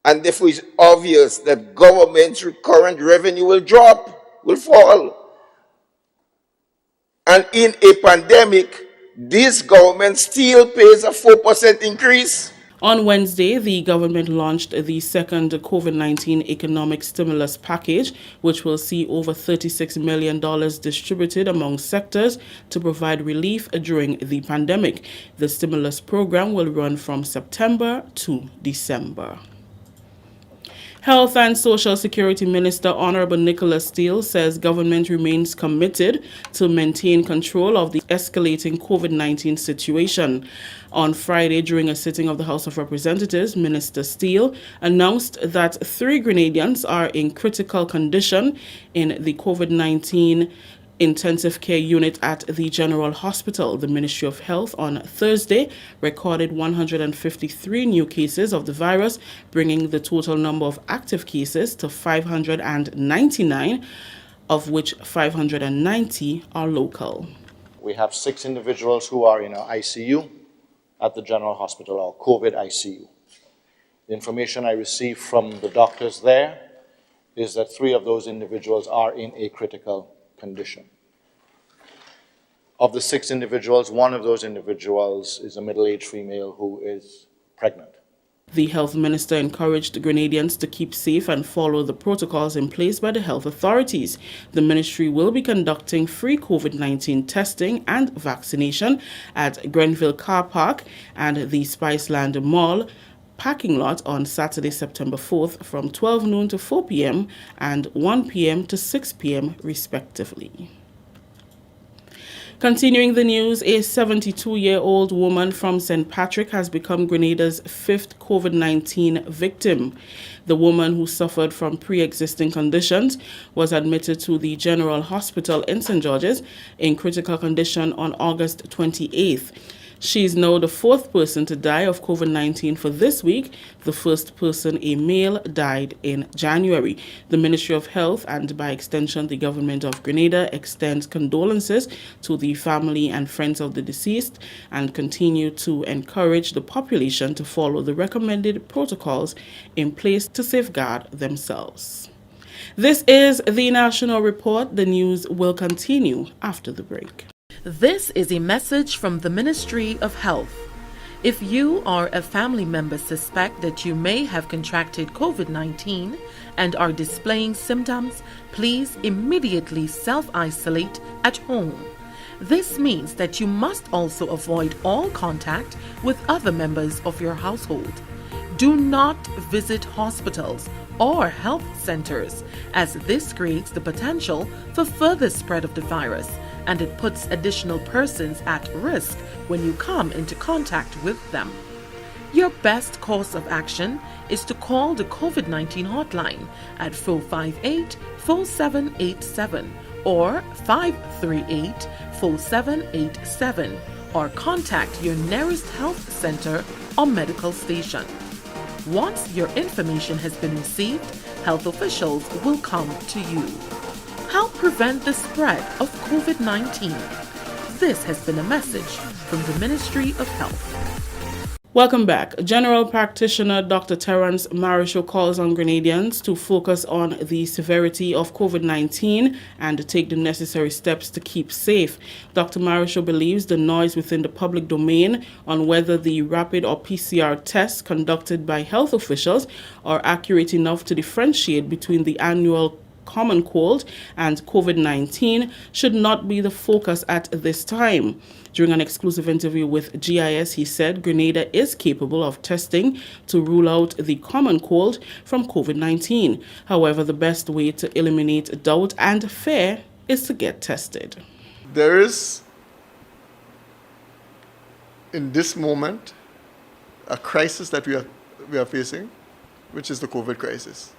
And therefore it's obvious that government's recurrent revenue will drop, will fall. And in a pandemic, this government still pays a 4% increase. On Wednesday, the government launched the second COVID-19 economic stimulus package, which will see over $36 million distributed among sectors to provide relief during the pandemic. The stimulus program will run from September to December. Health and Social Security Minister Honorable Nicholas Steele says government remains committed to maintain control of the escalating COVID-19 situation. On Friday, during a sitting of the House of Representatives, Minister Steele announced that 3 Grenadians are in critical condition in the COVID-19 intensive care unit at the General Hospital. The Ministry of Health on Thursday recorded 153 new cases of the virus, bringing the total number of active cases to 599, of which 590 are local. We have 6 individuals who are in our ICU at the General Hospital, or COVID ICU. The information I received from the doctors there is that 3 of those individuals are in a critical condition. Of the 6 individuals, 1 of those individuals is a middle-aged female who is pregnant. The health minister encouraged Grenadians to keep safe and follow the protocols in place by the health authorities. The ministry will be conducting free COVID-19 testing and vaccination at Grenville Car Park and the Spiceland Mall parking lot on Saturday, September 4th from 12 noon to 4 p.m. and 1 p.m. to 6 p.m. respectively. Continuing the news, a 72-year-old woman from St. Patrick has become Grenada's 5th COVID-19 victim. The woman, who suffered from pre-existing conditions, was admitted to the General Hospital in St. George's in critical condition on August 28th. She is now the 4th person to die of COVID-19 for this week. The first person, a male, died in January. The Ministry of Health, and by extension the Government of Grenada, extends condolences to the family and friends of the deceased and continue to encourage the population to follow the recommended protocols in place to safeguard themselves. This is the National Report. The news will continue after the break. This is a message from the Ministry of Health. If you or a family member suspect that you may have contracted COVID-19 and are displaying symptoms, please immediately self-isolate at home. This means that you must also avoid all contact with other members of your household. Do not visit hospitals or health centers, as this creates the potential for further spread of the virus, and it puts additional persons at risk when you come into contact with them. Your best course of action is to call the COVID-19 hotline at 458-4787 or 538-4787, or contact your nearest health center or medical station. Once your information has been received, health officials will come to you. Help prevent the spread of COVID-19. This has been a message from the Ministry of Health. Welcome back. General Practitioner Dr. Terence Marichal calls on Grenadians to focus on the severity of COVID-19 and take the necessary steps to keep safe. Dr. Marichal believes the noise within the public domain on whether the rapid or PCR tests conducted by health officials are accurate enough to differentiate between the annual common cold and COVID-19 should not be the focus at this time. During an exclusive interview with GIS, he said Grenada is capable of testing to rule out the common cold from COVID-19. However, the best way to eliminate doubt and fear is to get tested. There is, in this moment, a crisis that we are facing, which is the COVID crisis.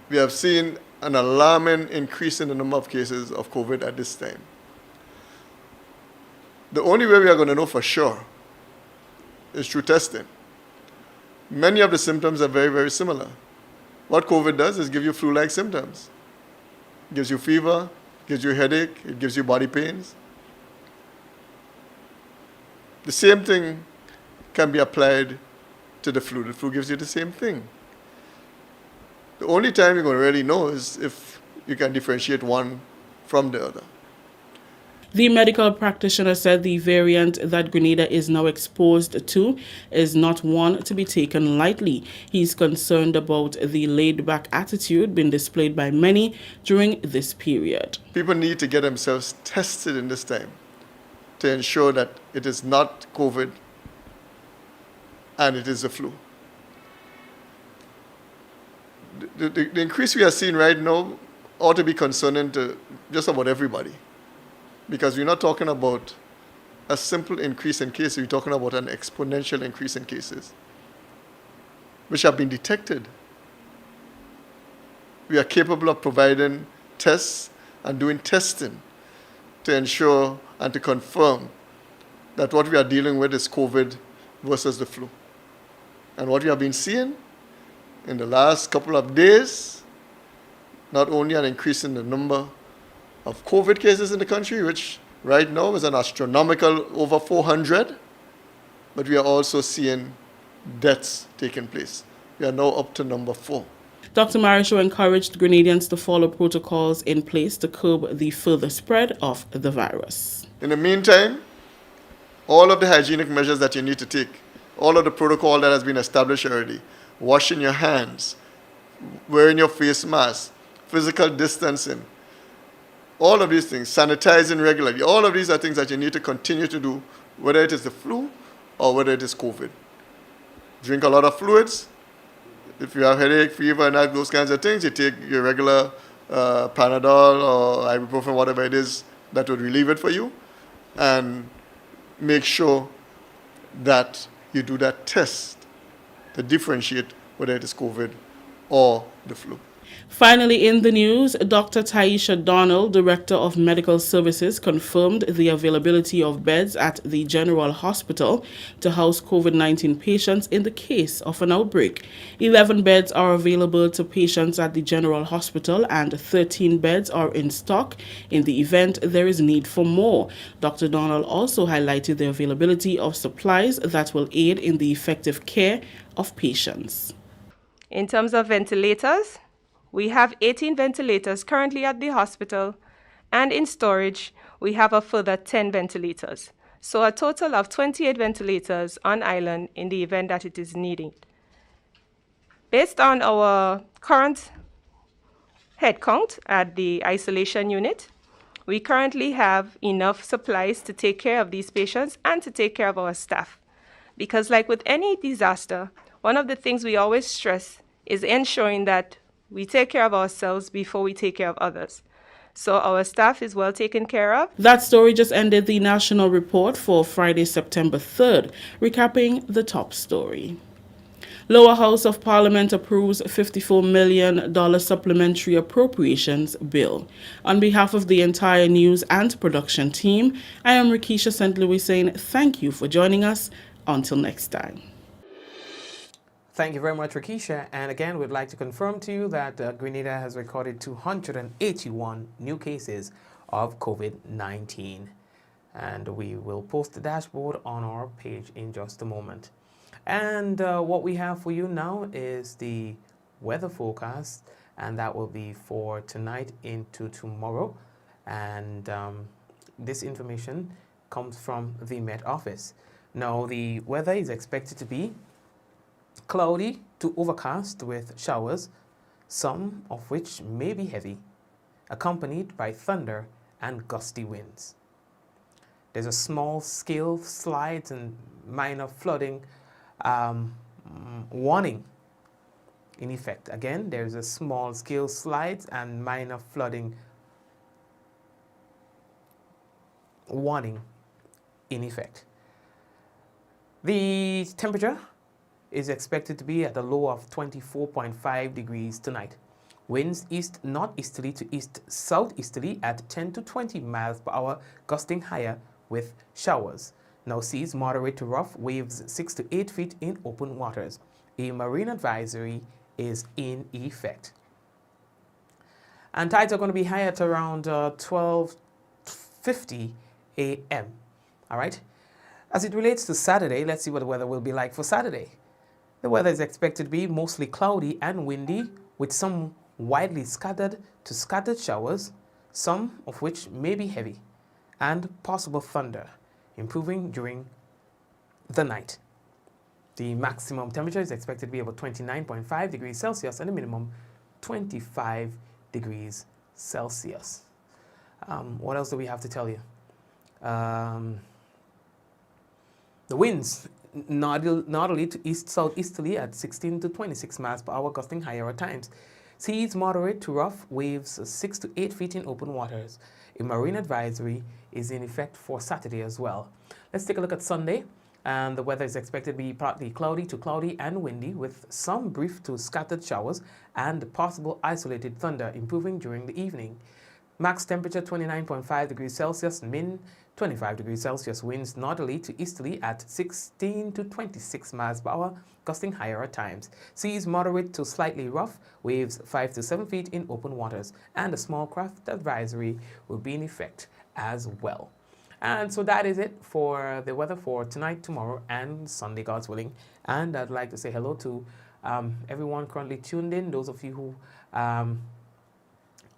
We have seen an alarming increase in the number of cases of COVID at this time. The only way we are going to know for sure is through testing. Many of the symptoms are very, very similar. What COVID does is give you flu-like symptoms. It gives you fever, gives you headache, it gives you body pains. The same thing can be applied to the flu. The flu gives you the same thing. The only time you're going to really know is if you can differentiate one from the other. The medical practitioner said the variant that Grenada is now exposed to is not one to be taken lightly. He's concerned about the laid-back attitude being displayed by many during this period. People need to get themselves tested in this time to ensure that it is not COVID and it is the flu. The increase we are seeing right now ought to be concerning to just about everybody, because we're not talking about a simple increase in cases, we're talking about an exponential increase in cases which have been detected. We are capable of providing tests and doing testing to ensure and to confirm that what we are dealing with is COVID versus the flu. And what we have been seeing in the last couple of days, not only an increase in the number of COVID cases in the country, which right now is an astronomical over 400, but we are also seeing deaths taking place. We are now up to number 4. Dr. Marichal encouraged Grenadians to follow protocols in place to curb the further spread of the virus. In the meantime, all of the hygienic measures that you need to take, all of the protocol that has been established already, washing your hands, wearing your face mask, physical distancing, all of these things, sanitizing regularly, all of these are things that you need to continue to do, whether it is the flu or whether it is COVID. Drink a lot of fluids. If you have headache, fever, and those kinds of things, you take your regular Panadol or ibuprofen, whatever it is, that would relieve it for you, and make sure that you do that test to differentiate whether it is COVID or the flu. Finally, in the news, Dr. Taisha Donald, Director of Medical Services, confirmed the availability of beds at the General Hospital to house COVID-19 patients in the case of an outbreak. 11 beds are available to patients at the General Hospital and 13 beds are in stock in the event there is need for more. Dr. Donald also highlighted the availability of supplies that will aid in the effective care of patients. In terms of ventilators, we have 18 ventilators currently at the hospital, and in storage, we have a further 10 ventilators. So a total of 28 ventilators on island in the event that it is needed. Based on our current head count at the isolation unit, we currently have enough supplies to take care of these patients and to take care of our staff. Because like with any disaster, one of the things we always stress is ensuring that we take care of ourselves before we take care of others. So our staff is well taken care of. That story just ended the national report for Friday, September 3rd, recapping the top story. Lower House of Parliament approves $54 million supplementary appropriations bill. On behalf of the entire news and production team, I am Rikisha St. Louis saying thank you for joining us. Until next time. Thank you very much, Rikisha. And again, we'd like to confirm to you that Grenada has recorded 281 new cases of COVID-19. And we will post the dashboard on our page in just a moment. And what we have for you now is the weather forecast, and that will be for tonight into tomorrow. And this information comes from the Met Office. Now, the weather is expected to be cloudy to overcast with showers, some of which may be heavy, accompanied by thunder and gusty winds. There's a small scale slides and minor flooding warning in effect. Again, there's a small scale slides and minor flooding warning in effect. The temperature is expected to be at a low of 24.5 degrees tonight. Winds east-northeasterly to east-southeasterly at 10 to 20 miles per hour, gusting higher with showers. Now seas moderate to rough, waves 6 to 8 feet in open waters. A marine advisory is in effect. And tides are going to be high at around 12:50 a.m. All right? As it relates to Saturday, let's see what the weather will be like for Saturday. The weather is expected to be mostly cloudy and windy, with some widely scattered to scattered showers, some of which may be heavy, and possible thunder, improving during the night. The maximum temperature is expected to be about 29.5 degrees Celsius and the minimum 25 degrees Celsius. What else do we have to tell you? The winds northerly to east-southeasterly at 16 to 26 miles per hour, gusting higher at times. Seas moderate to rough, waves 6 to 8 feet in open waters. A marine advisory is in effect for Saturday as well. Let's take a look at Sunday. And the weather is expected to be partly cloudy to cloudy and windy, with some brief to scattered showers and possible isolated thunder, improving during the evening. Max temperature 29.5 degrees Celsius, min 25 degrees Celsius, winds northerly to easterly at 16 to 26 miles per hour, gusting higher at times. Seas moderate to slightly rough, waves 5 to 7 feet in open waters, and a small craft advisory will be in effect as well. And so that is it for the weather for tonight, tomorrow, and Sunday, God's willing. And I'd like to say hello to everyone currently tuned in, those of you who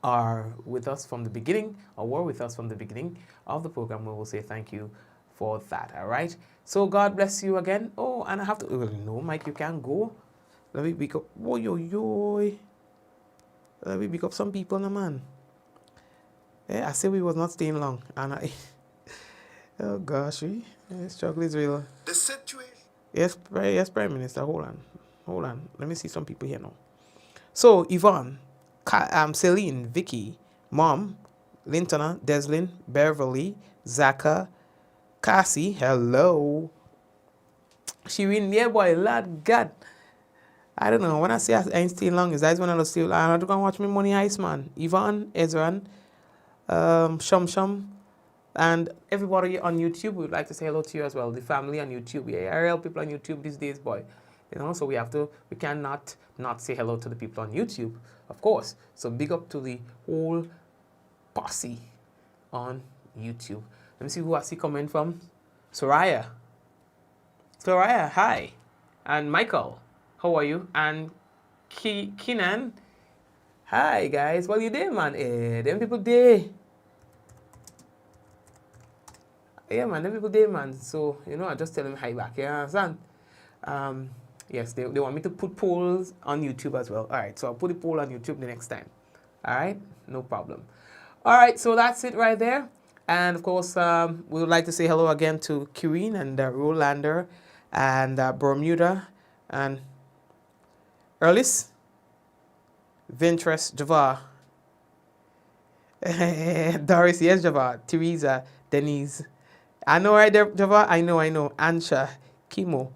are with us from the beginning, or were with us from the beginning of the program. We will say thank you for that, all right? So God bless you again. Oh, and I have to, no, Mike, you can't go. Let me pick up, let me pick up some people now, man. Yeah, I said we was not staying long, and I, oh gosh, struggle is real. The situation. Yes, Prime Minister, hold on. Let me see some people here now. So, Yvonne, Celine, Vicky, Mom, Lintona, Deslin, Beverly, Zaka, Cassie, hello. Shireen, yeah, boy, Lord God. I don't know. When I say I ain't stay long, is that when I stay long? I'm not going to watch me Money Heist, man. Yvonne, Ezran, Shum, and everybody on YouTube, we would like to say hello to you as well. The family on YouTube. Yeah, real people on YouTube these days, boy. You know, so we cannot not say hello to the people on YouTube, of course. So big up to the whole posse on YouTube. Let me see who I see coming from. Soraya, hi. And Michael, how are you? And Keenan, hi guys. What you doing, man? Them people there. Yeah, man, them people there, man. So, you know, I just tell them hi back. You understand? Yes, they want me to put polls on YouTube as well. All right, so I'll put a poll on YouTube the next time. All right, no problem. All right, so that's it right there. And, of course, we would like to say hello again to Kireen and Rolander and Bermuda and Erlis, Vintress, Java, Doris, yes, Java, Teresa, Denise. I know right there, Java, I know. Ansha, Kimo.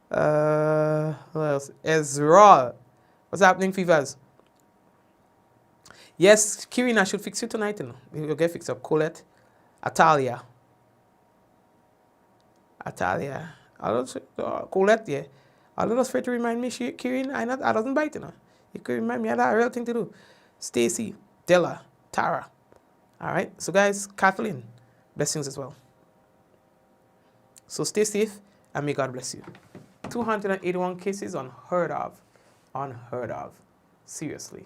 What else? Ezra. What's happening, Fevers? Yes, Kirin, I should fix you tonight, you know. You'll get fixed up. Colette. Atalia. Colette, yeah. A little afraid to remind me, Kirin, I doesn't bite, you know. You could remind me, I had a real thing to do. Stacy, Della, Tara. All right, so guys, Kathleen, blessings as well. So stay safe, and may God bless you. 281 cases, unheard of. Seriously.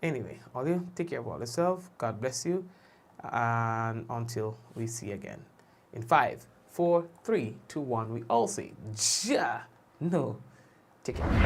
Anyway, all you take care of all yourself. God bless you. And until we see again. In 5, 4, 3, 2, 1, we all say, Ja. No. Take care. 7.